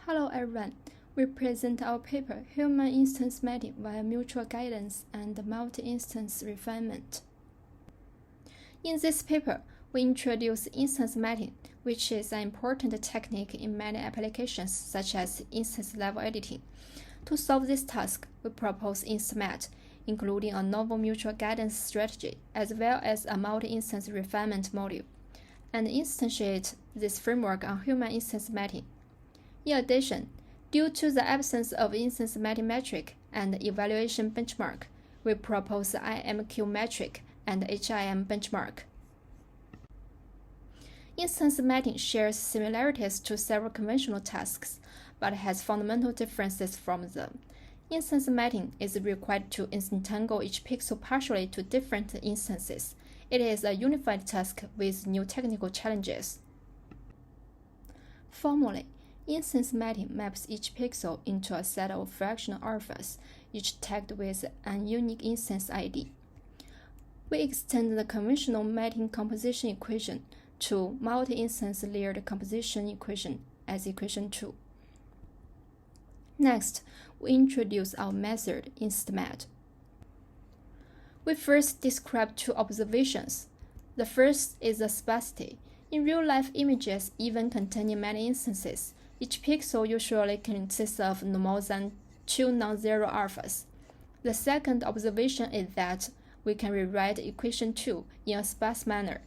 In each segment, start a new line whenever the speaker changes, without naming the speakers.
Hello everyone. We present our paper, Human Instance Matting via Mutual Guidance and Multi-Instance Refinement. In this paper, we introduce instance matting, which is an important technique in many applications such as instance-level editing. To solve this task, we propose InstMatt, including a novel mutual guidance strategy as well as a multi-instance refinement module, and instantiate this framework on human instance matting. In addition, due to the absence of instance matting metric and evaluation benchmark, we propose the IMQ metric and HIM benchmark. Instance matting shares similarities to several conventional tasks, but has fundamental differences from them. Instance matting is required to entangle each pixel partially to different instances. It is a unified task with new technical challenges. Formally, instance matting maps each pixel into a set of fractional alphas, each tagged with an unique instance ID. We extend the conventional matting composition equation to multi-instance layered composition equation as equation 2. Next, we introduce our method InstMatt. We first describe two observations. The first is the sparsity. In real-life images, even containing many instances, each pixel usually consists of no more than 2 non-zero alphas. The second observation is that we can rewrite equation 2 in a sparse manner.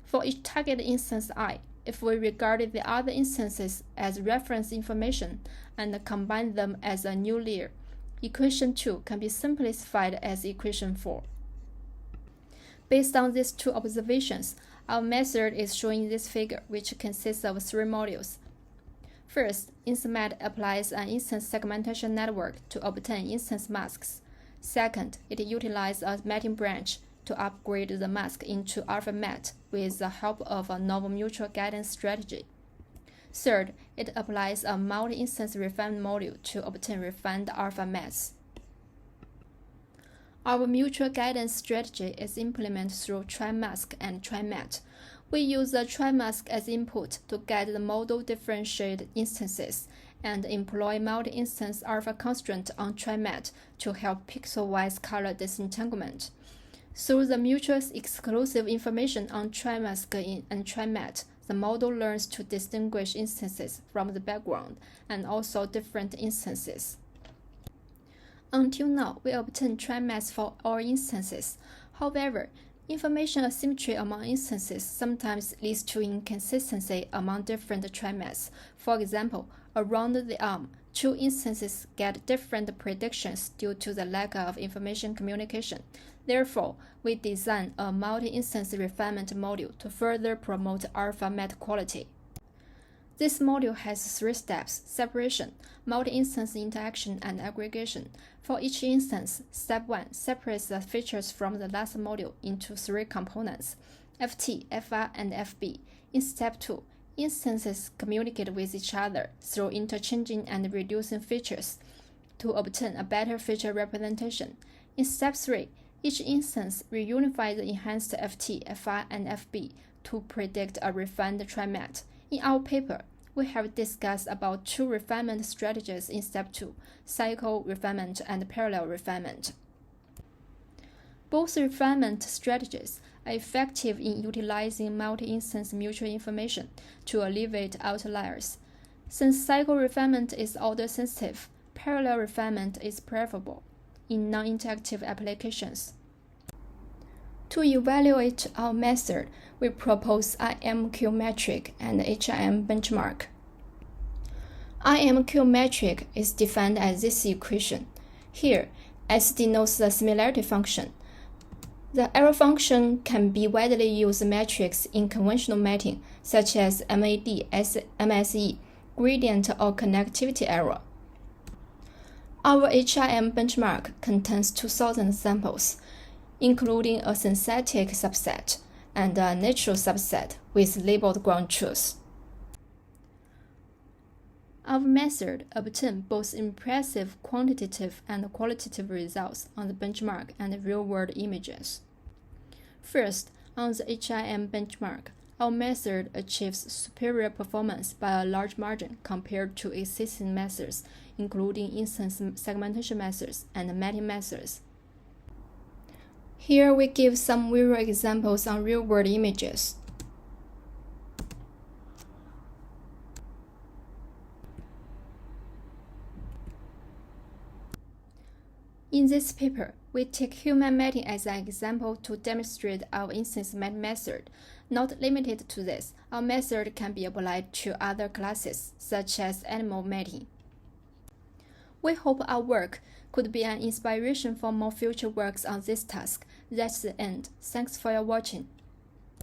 For each target instance I, if we regard the other instances as reference information and combine them as a new layer, equation 2 can be simplified as equation 4. Based on these two observations, our method is shown in this figure, which consists of 3 modules. First, InstMatt applies an instance segmentation network to obtain instance masks. Second, it utilizes a matting branch to upgrade the mask into Refinement with the help of a novel mutual guidance strategy. Third, it applies a multi-instance refinement module to obtain refined Refiments. Our mutual guidance strategy is implemented through try-mask and try-matt. We use the try-mask as input to guide the model differentiated instances and employ multi-instance alpha constraint on try-matt to help pixel-wise color disentanglement. Through the mutual exclusive information on try-mask and try-matt, the model learns to distinguish instances from the background and also different instances. Until now, we obtain try-mask for all instances. However, information asymmetry among instances sometimes leads to inconsistency among different try-masks. For example, around the arm, 2 instances get different predictions due to the lack of information communication. Therefore, we design a multi-instance refinement module to further promote Refiment quality. This module has 3 steps: separation, multi-instance interaction, and aggregation. For each instance, step 1 separates the features from the last module into 3 components: FT, FR, and FB. In step 2, instances communicate with each other through interchanging and reducing features to obtain a better feature representation. In step 3, each instance reunifies the enhanced FT, FR, and FB to predict a refined try-matt. In our paper, we have discussed about 2 refinement strategies in step 2, cycle refinement and parallel refinement. Both refinement strategies are effective in utilizing multi-instance mutual information to alleviate outliers. Since cycle refinement is order sensitive, parallel refinement is preferable in non-interactive applications. To evaluate our method, we propose IMQ metric and HIM benchmark. IMQ metric is defined as this equation. Here, S denotes the similarity function. The error function can be widely used metrics in conventional matting, such as MAD, MSE, gradient, or connectivity error. Our HIM benchmark contains 2,000 samples, including a synthetic subset and a natural subset with labeled ground truth. Our method obtains both impressive quantitative and qualitative results on the benchmark and real-world images. First, on the HIM benchmark, our method achieves superior performance by a large margin compared to existing methods, including instance segmentation methods and matting methods. Here we give some real examples on real-world images. In this paper, we take human matting as an example to demonstrate our InstMatt method. Not limited to this, our method can be applied to other classes, such as animal matting. We hope our work could be an inspiration for more future works on this task. That's the end. Thanks for your watching.